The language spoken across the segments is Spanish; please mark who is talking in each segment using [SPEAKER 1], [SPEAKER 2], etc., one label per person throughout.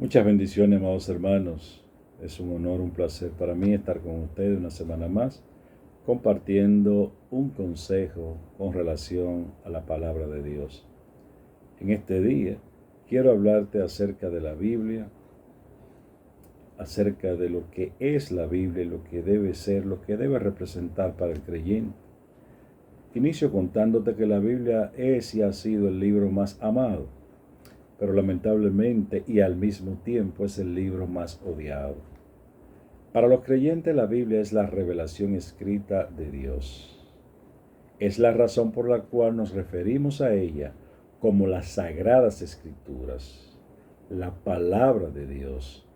[SPEAKER 1] Muchas bendiciones, amados hermanos. Es un honor, un placer para mí estar con ustedes una semana más, compartiendo un consejo con relación a la palabra de Dios. En este día quiero hablarte acerca de la Biblia, acerca de lo que es la Biblia, lo que debe ser, lo que debe representar para el creyente. Inicio contándote que la Biblia es y ha sido el libro más amado, pero lamentablemente y al mismo tiempo es el libro más odiado. Para los creyentes la Biblia es la revelación escrita de Dios. Es la razón por la cual nos referimos a ella como las sagradas escrituras, la palabra de Dios,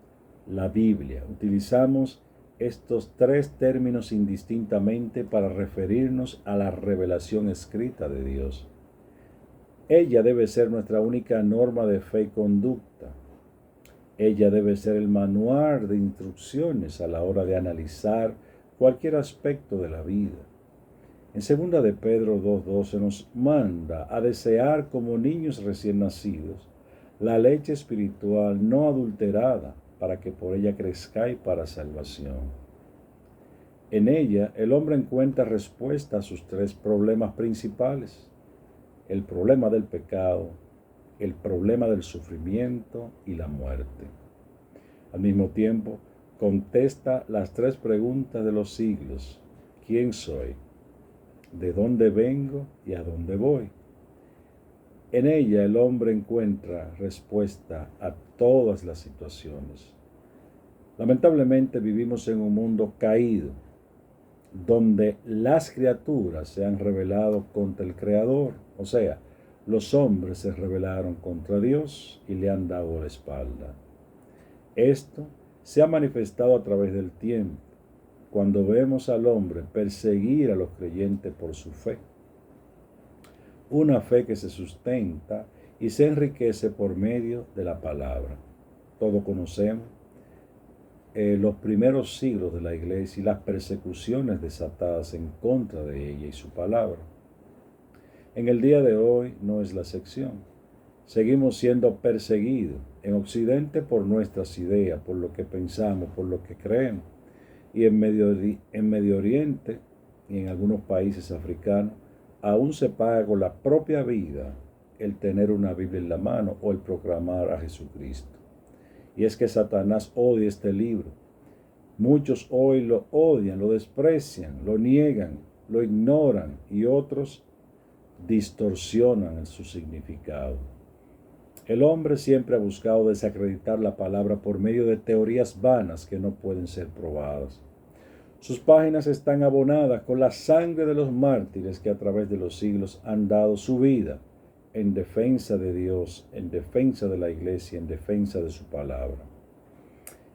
[SPEAKER 1] la Biblia. Utilizamos estos tres términos indistintamente para referirnos a la revelación escrita de Dios. Ella debe ser nuestra única norma de fe y conducta. Ella debe ser el manual de instrucciones a la hora de analizar cualquier aspecto de la vida. En 2 de Pedro 2:12 nos manda a desear como niños recién nacidos la leche espiritual no adulterada para que por ella crezcáis para salvación. En ella el hombre encuentra respuesta a sus tres problemas principales: el problema del pecado, el problema del sufrimiento y la muerte. Al mismo tiempo, contesta las tres preguntas de los siglos: ¿quién soy? ¿De dónde vengo y a dónde voy? En ella el hombre encuentra respuesta a todas las situaciones. Lamentablemente vivimos en un mundo caído, donde las criaturas se han rebelado contra el Creador, o sea, los hombres se rebelaron contra Dios y le han dado la espalda. Esto se ha manifestado a través del tiempo, cuando vemos al hombre perseguir a los creyentes por su fe. Una fe que se sustenta y se enriquece por medio de la palabra. Todos conocemos los primeros siglos de la iglesia y las persecuciones desatadas en contra de ella y su palabra. En el día de hoy no es la excepción. Seguimos siendo perseguidos en Occidente por nuestras ideas, por lo que pensamos, por lo que creemos. Y en Medio Oriente y en algunos países africanos aún se paga con la propia vida el tener una Biblia en la mano o el proclamar a Jesucristo. Y es que Satanás odia este libro. Muchos hoy lo odian, lo desprecian, lo niegan, lo ignoran y otros distorsionan su significado. El hombre siempre ha buscado desacreditar la palabra por medio de teorías vanas que no pueden ser probadas. Sus páginas están abonadas con la sangre de los mártires que a través de los siglos han dado su vida en defensa de Dios, en defensa de la iglesia, en defensa de su palabra.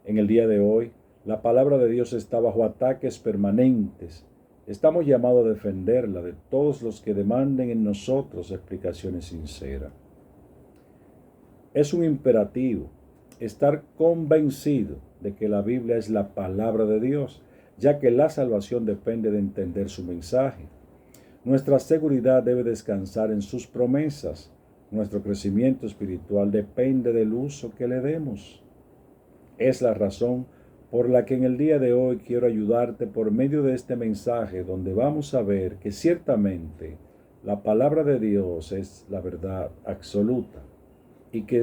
[SPEAKER 1] En el día de hoy, la palabra de Dios está bajo ataques permanentes. Estamos llamados a defenderla de todos los que demanden en nosotros explicaciones sinceras. Es un imperativo estar convencido de que la Biblia es la palabra de Dios, ya que la salvación depende de entender su mensaje. Nuestra seguridad debe descansar en sus promesas. Nuestro crecimiento espiritual depende del uso que le demos. Es la razón por la que en el día de hoy quiero ayudarte por medio de este mensaje, donde vamos a ver que ciertamente la palabra de Dios es la verdad absoluta y que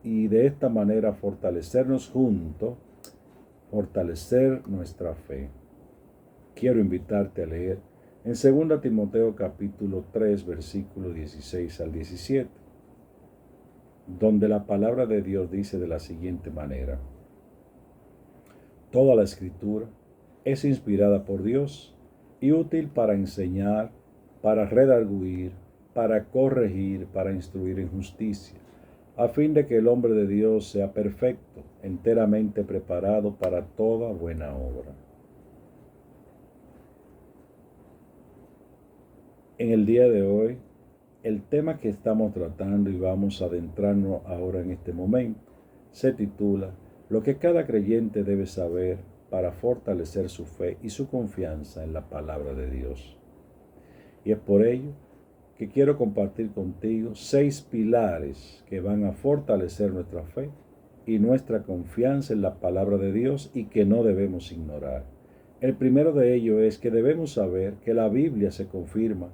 [SPEAKER 1] y de esta manera fortalecernos juntos, fortalecer nuestra fe. Quiero invitarte a leer en 2 Timoteo capítulo 3, versículo 16 al 17, donde la palabra de Dios dice de la siguiente manera: toda la escritura es inspirada por Dios y útil para enseñar, para redarguir, para corregir, para instruir en justicia, a fin de que el hombre de Dios sea perfecto, enteramente preparado para toda buena obra. En el día de hoy, el tema que estamos tratando y vamos a adentrarnos ahora en este momento se titula Lo que cada creyente debe saber para fortalecer su fe y su confianza en la palabra de Dios. Y es por ello que quiero compartir contigo 6 pilares que van a fortalecer nuestra fe y nuestra confianza en la palabra de Dios y que no debemos ignorar. El primero de ellos es que debemos saber que la Biblia se confirma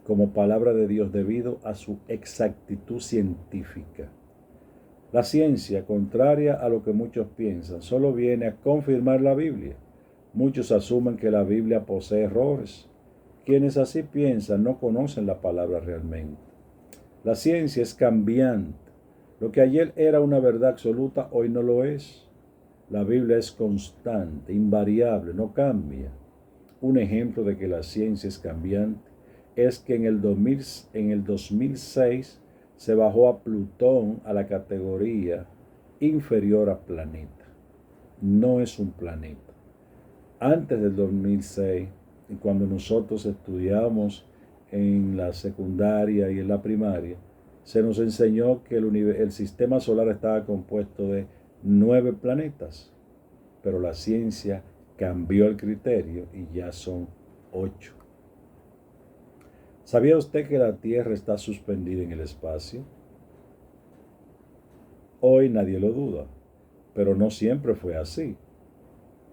[SPEAKER 1] como palabra de Dios debido a su exactitud científica. La ciencia, contraria a lo que muchos piensan, solo viene a confirmar la Biblia. Muchos asumen que la Biblia posee errores. Quienes así piensan no conocen la palabra realmente. La ciencia es cambiante. Lo que ayer era una verdad absoluta, hoy no lo es. La Biblia es constante, invariable, no cambia. Un ejemplo de que la ciencia es cambiante es que en el 2006 se bajó a Plutón a la categoría inferior a planeta. No es un planeta. Antes del 2006, y cuando nosotros estudiamos en la secundaria y en la primaria, se nos enseñó que el sistema solar estaba compuesto de 9 planetas, pero la ciencia cambió el criterio y ya son 8. ¿Sabía usted que la Tierra está suspendida en el espacio? Hoy nadie lo duda, pero no siempre fue así.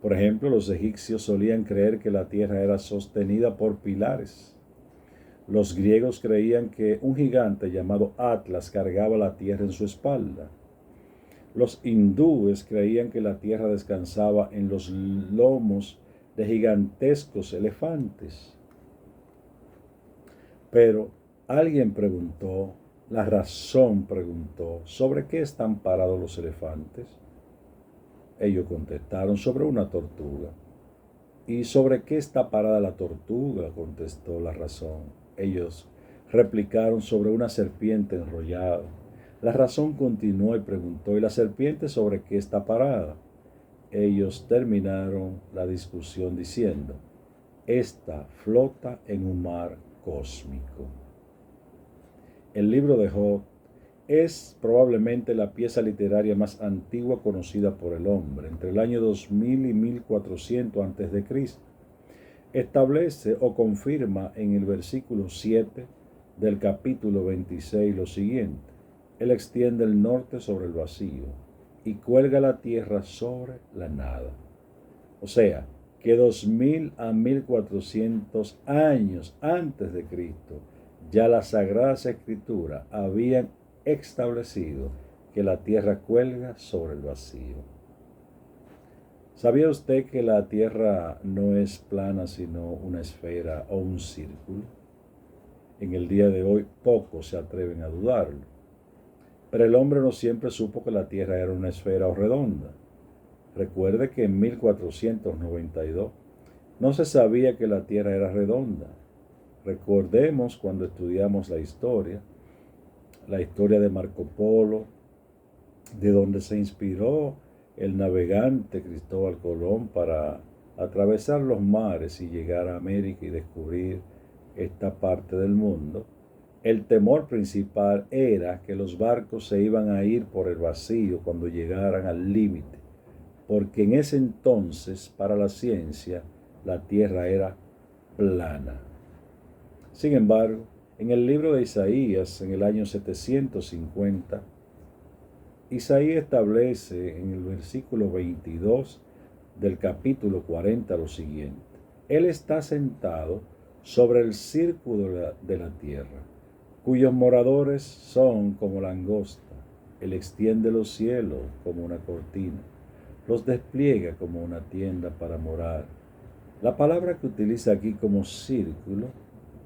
[SPEAKER 1] Por ejemplo, los egipcios solían creer que la Tierra era sostenida por pilares. Los griegos creían que un gigante llamado Atlas cargaba la Tierra en su espalda. Los hindúes creían que la Tierra descansaba en los lomos de gigantescos elefantes. Pero alguien preguntó, la razón preguntó, ¿sobre qué están parados los elefantes? Ellos contestaron, sobre una tortuga. ¿Y sobre qué está parada la tortuga?, contestó la razón. Ellos replicaron, sobre una serpiente enrollada. La razón continuó y preguntó, ¿y la serpiente sobre qué está parada? Ellos terminaron la discusión diciendo, esta flota en un mar cósmico. El libro de Job es probablemente la pieza literaria más antigua conocida por el hombre, entre el año 2000 y 1400 a.C. Establece o confirma en el versículo 7 del capítulo 26 lo siguiente: Él extiende el norte sobre el vacío y cuelga la tierra sobre la nada. O sea, que 2000 a 1400 años antes de Cristo, ya las Sagradas Escrituras habían establecido que la tierra cuelga sobre el vacío. ¿Sabía usted que la tierra no es plana sino una esfera o un círculo? En el día de hoy pocos se atreven a dudarlo. Pero el hombre no siempre supo que la tierra era una esfera o redonda. Recuerde que en 1492 no se sabía que la tierra era redonda. Recordemos cuando estudiamos la historia de Marco Polo, de donde se inspiró el navegante Cristóbal Colón para atravesar los mares y llegar a América y descubrir esta parte del mundo. El temor principal era que los barcos se iban a ir por el vacío cuando llegaran al límite, porque en ese entonces, para la ciencia, la tierra era plana. Sin embargo, en el libro de Isaías, en el año 750, Isaías establece en el versículo 22 del capítulo 40 lo siguiente: Él está sentado sobre el círculo de la tierra, cuyos moradores son como langosta. Él extiende los cielos como una cortina, los despliega como una tienda para morar. La palabra que utiliza aquí como círculo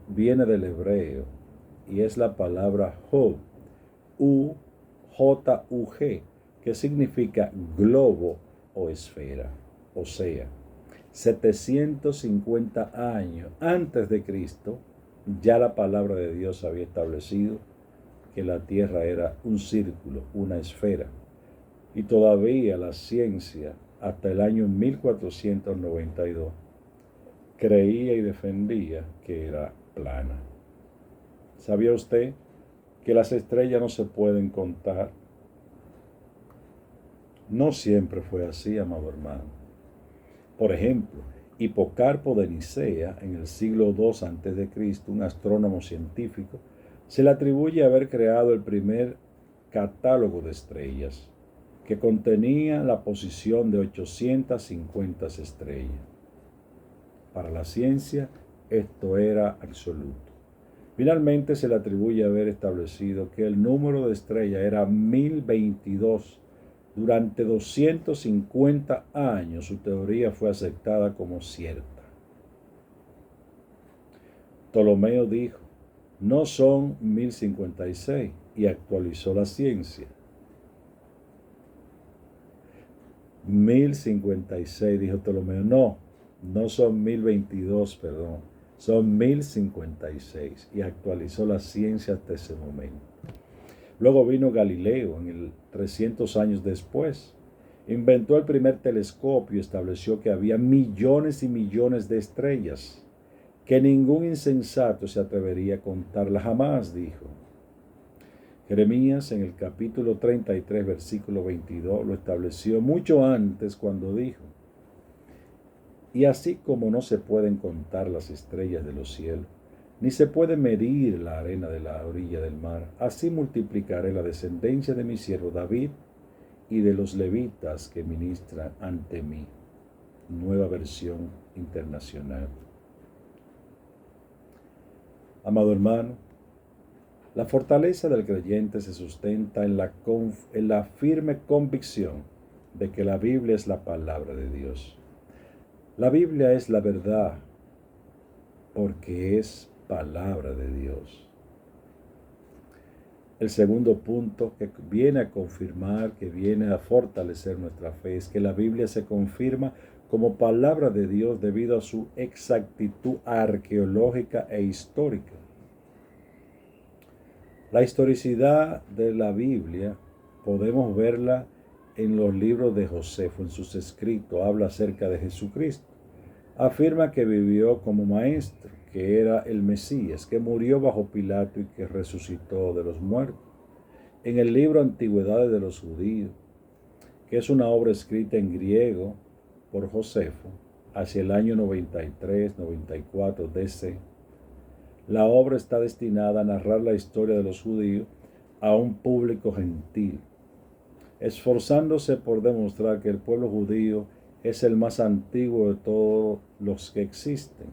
[SPEAKER 1] viene del hebreo y es la palabra Jug, J-U-G, que significa globo o esfera. O sea, 750 años antes de Cristo, ya la palabra de Dios había establecido que la tierra era un círculo, una esfera. Y todavía la ciencia, hasta el año 1492, creía y defendía que era plana. ¿Sabía usted que las estrellas no se pueden contar? No siempre fue así, amado hermano. Por ejemplo, Hipocarpo de Nicea, en el siglo II a.C., un astrónomo científico, se le atribuye haber creado el primer catálogo de estrellas, que contenía la posición de 850 estrellas. Para la ciencia, esto era absoluto. Finalmente se le atribuye haber establecido que el número de estrellas era 1022. Durante 250 años su teoría fue aceptada como cierta. Ptolomeo dijo, no son 1056, y actualizó la ciencia. 1056, dijo Ptolomeo, no son 1022, perdón, son 1056, y actualizó la ciencia hasta ese momento. Luego vino Galileo, en el 300 años después. Inventó el primer telescopio y estableció que había millones y millones de estrellas, que ningún insensato se atrevería a contarlas jamás, dijo. Jeremías, en el capítulo 33, versículo 22, lo estableció mucho antes cuando dijo, y así como no se pueden contar las estrellas de los cielos, ni se puede medir la arena de la orilla del mar, así multiplicaré la descendencia de mi siervo David y de los levitas que ministran ante mí. Nueva versión internacional. Amado hermano, la fortaleza del creyente se sustenta en la firme convicción de que la Biblia es la palabra de Dios. La Biblia es la verdad porque es palabra de Dios. El segundo punto que viene a confirmar, que viene a fortalecer nuestra fe, es que la Biblia se confirma como palabra de Dios debido a su exactitud arqueológica e histórica. La historicidad de la Biblia podemos verla en los libros de Josefo, en sus escritos, habla acerca de Jesucristo. Afirma que vivió como maestro, que era el Mesías, que murió bajo Pilato y que resucitó de los muertos. En el libro Antigüedades de los Judíos, que es una obra escrita en griego por Josefo, hacia el año 93-94 DC, la obra está destinada a narrar la historia de los judíos a un público gentil, esforzándose por demostrar que el pueblo judío es el más antiguo de todos los que existen.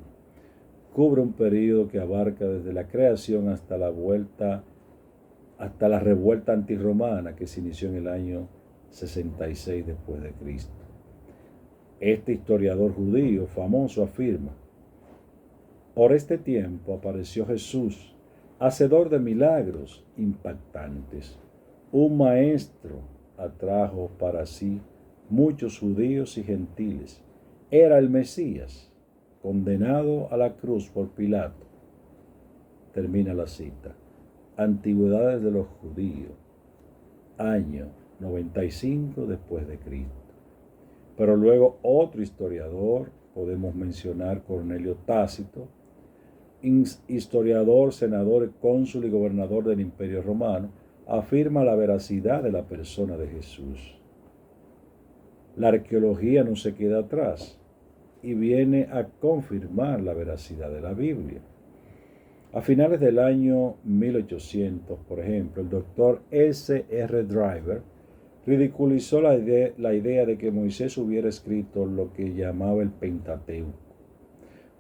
[SPEAKER 1] Cubre un periodo que abarca desde la creación hasta la revuelta antirromana que se inició en el año 66 después de Cristo. Este historiador judío famoso afirma: por este tiempo apareció Jesús, hacedor de milagros impactantes. Un maestro atrajo para sí muchos judíos y gentiles. Era el Mesías, condenado a la cruz por Pilato. Termina la cita. Antigüedades de los Judíos, año 95 después de Cristo. Pero luego otro historiador, podemos mencionar Cornelio Tácito, historiador, senador, cónsul y gobernador del Imperio Romano, afirma la veracidad de la persona de Jesús. La arqueología no se queda atrás y viene a confirmar la veracidad de la Biblia. A finales del año 1800, por ejemplo, el doctor S.R. Driver ridiculizó la idea de que Moisés hubiera escrito lo que llamaba el Pentateuco,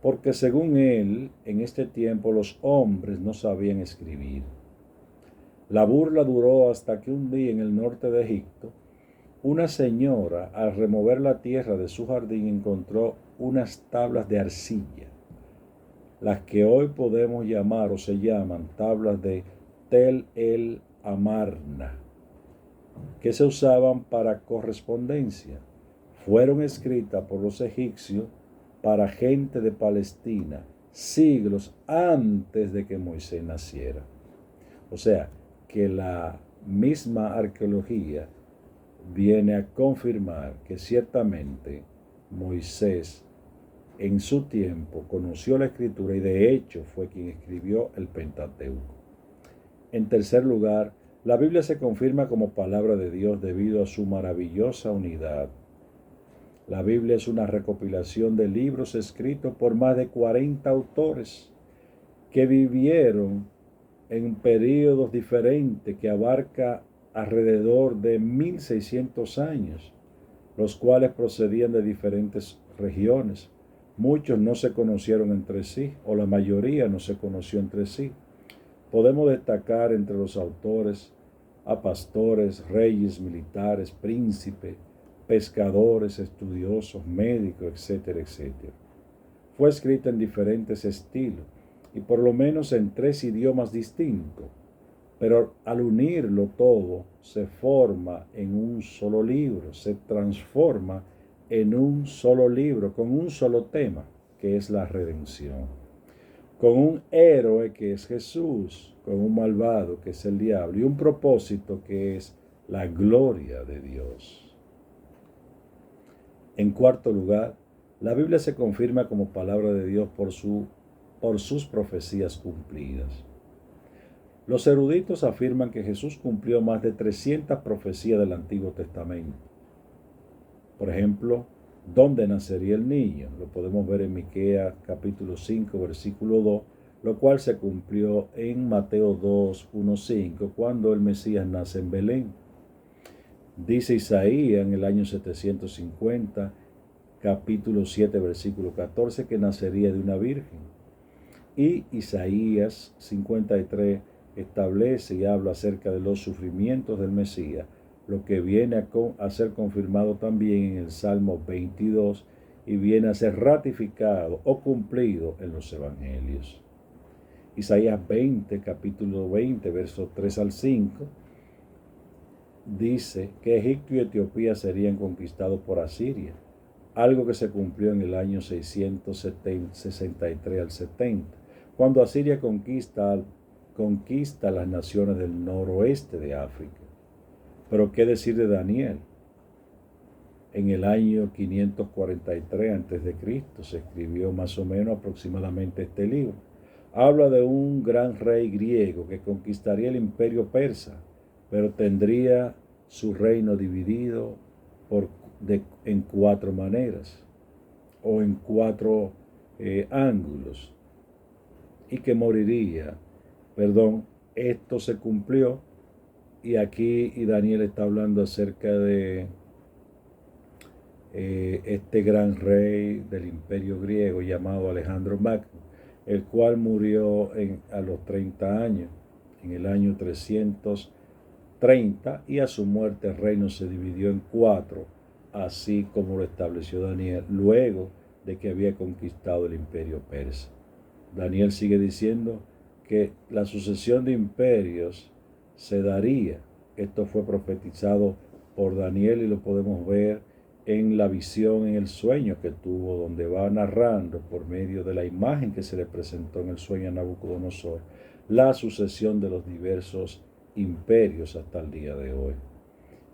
[SPEAKER 1] porque según él, en este tiempo los hombres no sabían escribir. La burla duró hasta que un día en el norte de Egipto, una señora, al remover la tierra de su jardín, encontró unas tablas de arcilla, las que hoy podemos llamar o se llaman tablas de Tel el Amarna, que se usaban para correspondencia. Fueron escritas por los egipcios para gente de Palestina siglos antes de que Moisés naciera. O sea, que la misma arqueología viene a confirmar que ciertamente Moisés en su tiempo conoció la escritura y de hecho fue quien escribió el Pentateuco. En tercer lugar, la Biblia se confirma como palabra de Dios debido a su maravillosa unidad. La Biblia es una recopilación de libros escritos por más de 40 autores que vivieron en períodos diferentes que abarca alrededor de 1600 años, los cuales procedían de diferentes regiones. Muchos no se conocieron entre sí, o la mayoría no se conoció entre sí. Podemos destacar entre los autores a pastores, reyes, militares, príncipes, pescadores, estudiosos, médicos, etcétera, etcétera. Fue escrita en diferentes estilos y por lo menos en 3 idiomas distintos, pero al unirlo todo se forma en un solo libro, se transforma en un solo libro, con un solo tema, que es la redención, con un héroe que es Jesús, con un malvado que es el diablo y un propósito que es la gloria de Dios. En cuarto lugar, la Biblia se confirma como palabra de Dios por sus profecías cumplidas. Los eruditos afirman que Jesús cumplió más de 300 profecías del Antiguo Testamento. Por ejemplo, ¿dónde nacería el niño? Lo podemos ver en Miqueas capítulo 5, versículo 2, lo cual se cumplió en Mateo 2, 1, 5, cuando el Mesías nace en Belén. Dice Isaías en el año 750, capítulo 7, versículo 14, que nacería de una virgen. Y Isaías 53 establece y habla acerca de los sufrimientos del Mesías, lo que viene a ser confirmado también en el Salmo 22 y viene a ser ratificado o cumplido en los Evangelios. Isaías 20, capítulo 20, versos 3 al 5, dice que Egipto y Etiopía serían conquistados por Asiria, algo que se cumplió en el año 663 al 70, cuando Asiria conquista las naciones del noroeste de África. Pero ¿qué decir de Daniel? En el año 543 a.C. se escribió más o menos aproximadamente este libro. Habla de un gran rey griego que conquistaría el imperio persa, pero tendría su reino dividido en 4 maneras o en 4 ángulos y que moriría. Esto se cumplió y aquí Daniel está hablando acerca de este gran rey del imperio griego llamado Alejandro Magno, el cual murió a los 30 años, en el año 330, y a su muerte el reino se dividió en 4, así como lo estableció Daniel luego de que había conquistado el imperio persa. Daniel sigue diciendo que la sucesión de imperios se daría. Esto fue profetizado por Daniel y lo podemos ver en la visión, en el sueño que tuvo, donde va narrando por medio de la imagen que se le presentó en el sueño a Nabucodonosor, la sucesión de los diversos imperios hasta el día de hoy.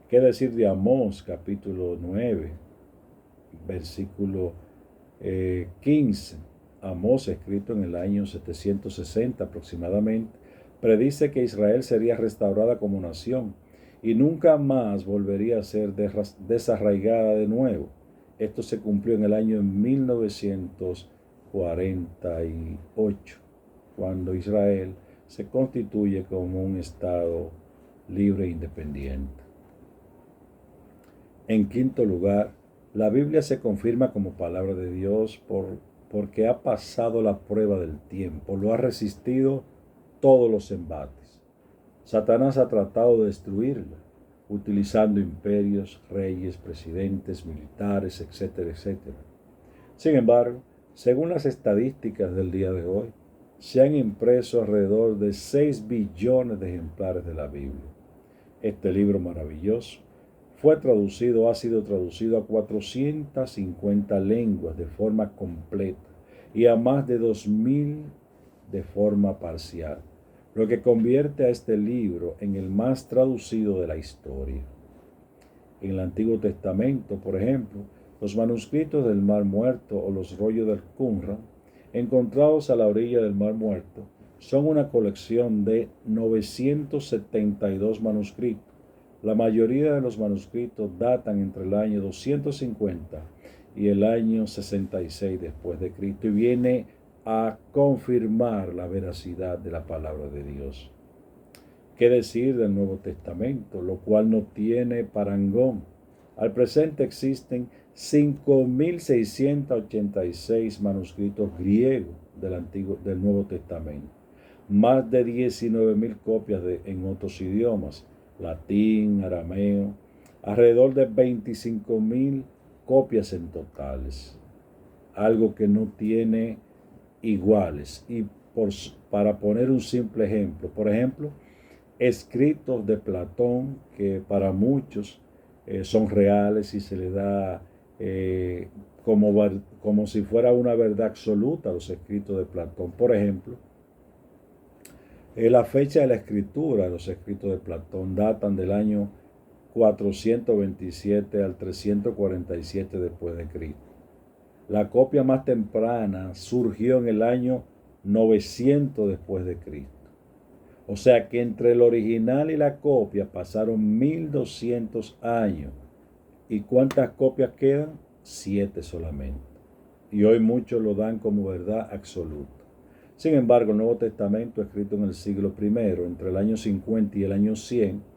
[SPEAKER 1] ¿Qué decir de Amós, capítulo 9, versículo 15? Amós, escrito en el año 760 aproximadamente, predice que Israel sería restaurada como nación y nunca más volvería a ser desarraigada de nuevo. Esto se cumplió en el año 1948, cuando Israel se constituye como un estado libre e independiente. En quinto lugar, la Biblia se confirma como palabra de Dios porque ha pasado la prueba del tiempo, lo ha resistido todos los embates. Satanás ha tratado de destruirla, utilizando imperios, reyes, presidentes, militares, etcétera, etcétera. Sin embargo, según las estadísticas del día de hoy, se han impreso alrededor de 6 billones de ejemplares de la Biblia. Este libro maravilloso ha sido traducido a 450 lenguas de forma completa y a más de 2000 de forma parcial, lo que convierte a este libro en el más traducido de la historia. En el Antiguo Testamento, por ejemplo, los manuscritos del Mar Muerto o los rollos del Qumran, encontrados a la orilla del Mar Muerto, son una colección de 972 manuscritos. La mayoría de los manuscritos datan entre el año 250 y el año 66 después de Cristo, y viene a confirmar la veracidad de la palabra de Dios. ¿Qué decir del Nuevo Testamento? Lo cual no tiene parangón. Al presente existen 5.686 manuscritos griegos del Nuevo Testamento, más de 19.000 copias en otros idiomas, latín, arameo, alrededor de 25.000 copias en totales, algo que no tiene iguales. Y para poner un simple ejemplo, por ejemplo, escritos de Platón, que para muchos son reales y se le da como si fuera una verdad absoluta a los escritos de Platón. Por ejemplo, la fecha de la escritura de los escritos de Platón datan del año 427 al 347 después de Cristo. La copia más temprana surgió en el año 900 después de Cristo. O sea que entre el original y la copia pasaron 1200 años. ¿Y cuántas copias quedan? 7 solamente. Y hoy muchos lo dan como verdad absoluta. Sin embargo, el Nuevo Testamento, escrito en el siglo I, entre el año 50 y el año 100,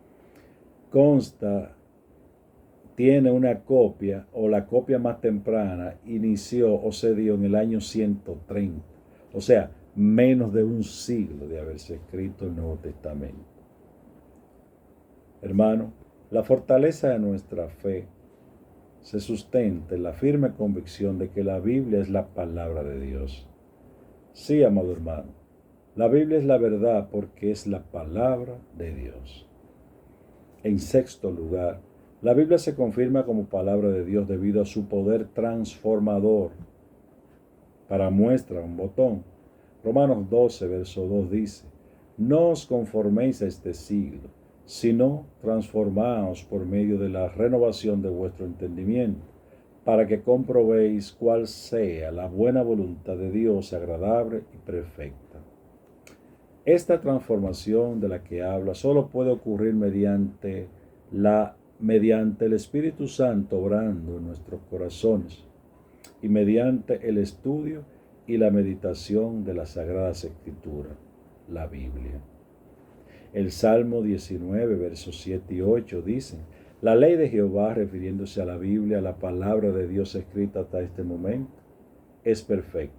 [SPEAKER 1] tiene una copia, o la copia más temprana inició o se dio en el año 130. O sea, menos de un siglo de haberse escrito el Nuevo Testamento. Hermano, la fortaleza de nuestra fe se sustenta en la firme convicción de que la Biblia es la palabra de Dios. Sí, amado hermano, la Biblia es la verdad porque es la palabra de Dios. En sexto lugar, la Biblia se confirma como palabra de Dios debido a su poder transformador. Para muestra un botón, Romanos 12, verso 2 dice: no os conforméis a este siglo, sino transformaos por medio de la renovación de vuestro entendimiento, para que comprobéis cuál sea la buena voluntad de Dios, agradable y perfecta. Esta transformación de la que habla solo puede ocurrir mediante el Espíritu Santo obrando en nuestros corazones y mediante el estudio y la meditación de las Sagradas Escrituras, la Biblia. El Salmo 19, versos 7 y 8 dicen: la ley de Jehová, refiriéndose a la Biblia, la palabra de Dios escrita hasta este momento, es perfecta,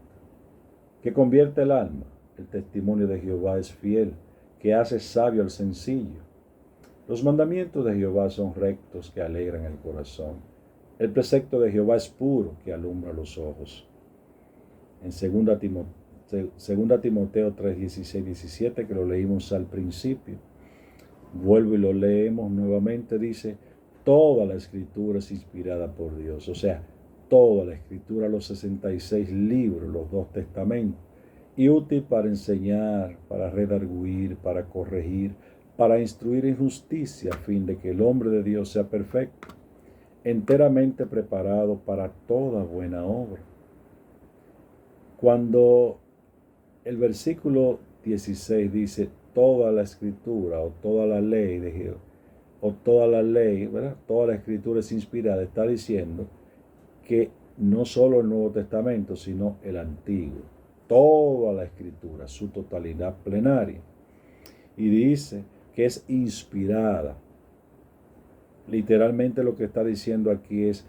[SPEAKER 1] que convierte el alma. El testimonio de Jehová es fiel, que hace sabio al sencillo. Los mandamientos de Jehová son rectos, que alegran el corazón. El precepto de Jehová es puro, que alumbra los ojos. En 2 Timoteo 3, 16, 17, que lo leímos al principio, vuelvo y lo leemos nuevamente, dice: toda la escritura es inspirada por Dios. O sea, toda la escritura, los 66 libros, los 2 testamentos, y útil para enseñar, para redarguir, para corregir, para instruir en justicia, a fin de que el hombre de Dios sea perfecto, enteramente preparado para toda buena obra. Cuando el versículo 16 dice toda la escritura o toda la ley de Jehová, o toda la ley, ¿verdad? Toda la escritura es inspirada, está diciendo que no solo el Nuevo Testamento, sino el Antiguo, toda la escritura, su totalidad plenaria. Y dice que es inspirada. Literalmente lo que está diciendo aquí es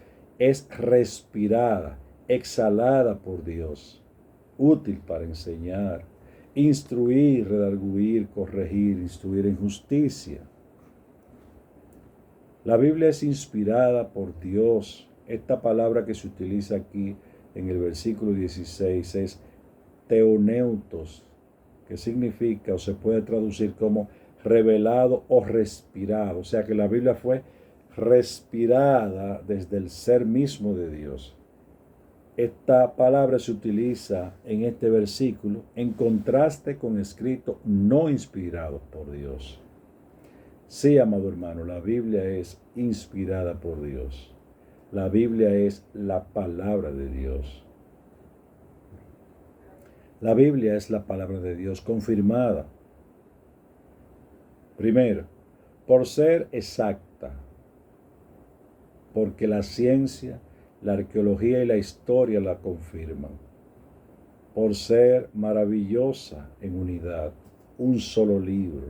[SPEAKER 1] respirada, exhalada por Dios, útil para enseñar, instruir, redarguir, corregir, instruir en justicia. La Biblia es inspirada por Dios. Esta palabra que se utiliza aquí en el versículo 16 es teoneutos, que significa o se puede traducir como revelado o respirado. O sea que la Biblia fue respirada desde el ser mismo de Dios. Esta palabra se utiliza en este versículo en contraste con escritos no inspirados por Dios. Sí, amado hermano, la Biblia es inspirada por Dios. La Biblia es la palabra de Dios. La Biblia es la palabra de Dios confirmada. Primero, por ser exacta, porque la ciencia La arqueología y la historia la confirman. Por ser maravillosa en unidad, un solo libro,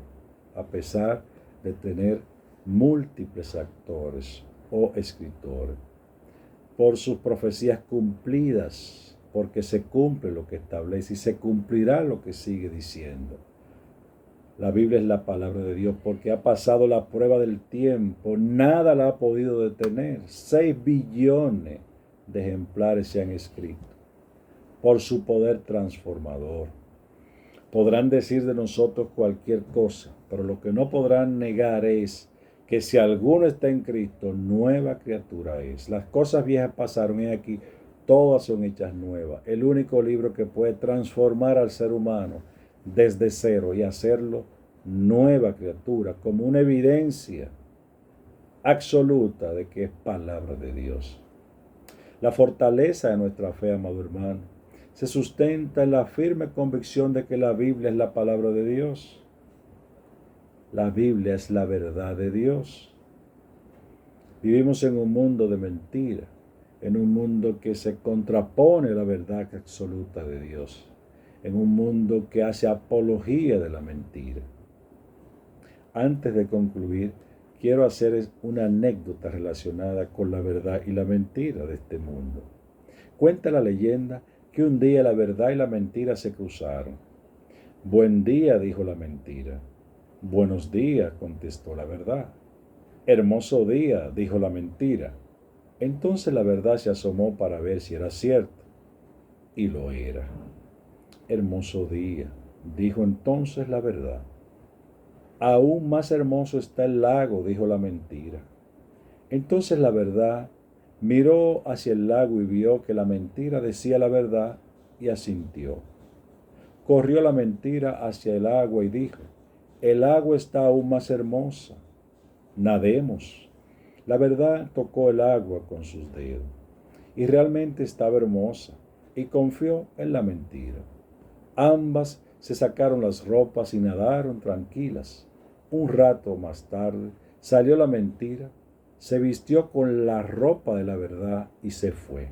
[SPEAKER 1] a pesar de tener múltiples actores o escritores. Por sus profecías cumplidas, porque se cumple lo que establece y se cumplirá lo que sigue diciendo. La Biblia es la palabra de Dios porque ha pasado la prueba del tiempo, nada la ha podido detener. 6 billones de ejemplares se han escrito por su poder transformador. Podrán decir de nosotros cualquier cosa, pero lo que no podrán negar es que si alguno está en Cristo, nueva criatura es. Las cosas viejas pasaron y aquí todas son hechas nuevas. El único libro que puede transformar al ser humano desde cero y hacerlo nueva criatura, como una evidencia absoluta de que es palabra de Dios. La fortaleza de nuestra fe, amado hermano, se sustenta en la firme convicción de que la Biblia es la palabra de Dios. La Biblia es la verdad de Dios. Vivimos en un mundo de mentira, en un mundo que se contrapone a la verdad absoluta de Dios, en un mundo que hace apología de la mentira. Antes de concluir, quiero hacer una anécdota relacionada con la verdad y la mentira de este mundo. Cuenta la leyenda que un día la verdad y la mentira se cruzaron. Buen día, dijo la mentira. Buenos días, contestó la verdad. Hermoso día, dijo la mentira. Entonces la verdad se asomó para ver si era cierto. Y lo era. Hermoso día, dijo entonces la verdad. Aún más hermoso está el lago, dijo la mentira. Entonces la verdad miró hacia el lago y vio que la mentira decía la verdad y asintió. Corrió la mentira hacia el agua y dijo, el agua está aún más hermosa. Nademos. La verdad tocó el agua con sus dedos y realmente estaba hermosa y confió en la mentira. Ambas se sacaron las ropas y nadaron tranquilas. Un rato más tarde salió la mentira, se vistió con la ropa de la verdad y se fue.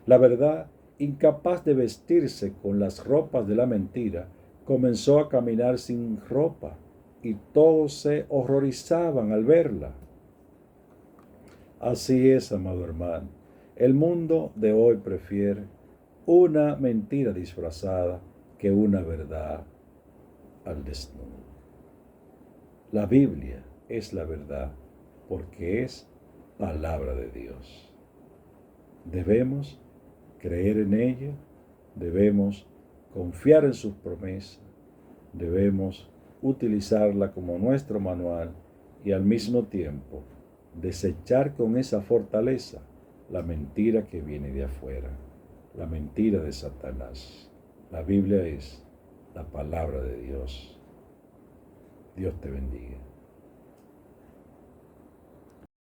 [SPEAKER 1] La verdad, incapaz de vestirse con las ropas de la mentira, comenzó a caminar sin ropa y todos se horrorizaban al verla. Así es, amado hermano, el mundo de hoy prefiere una mentira disfrazada que una verdad al desnudo. La Biblia es la verdad porque es palabra de Dios. Debemos creer en ella, debemos confiar en sus promesas, debemos utilizarla como nuestro manual y al mismo tiempo desechar con esa fortaleza la mentira que viene de afuera, la mentira de Satanás. La Biblia es la palabra de Dios. Dios te bendiga.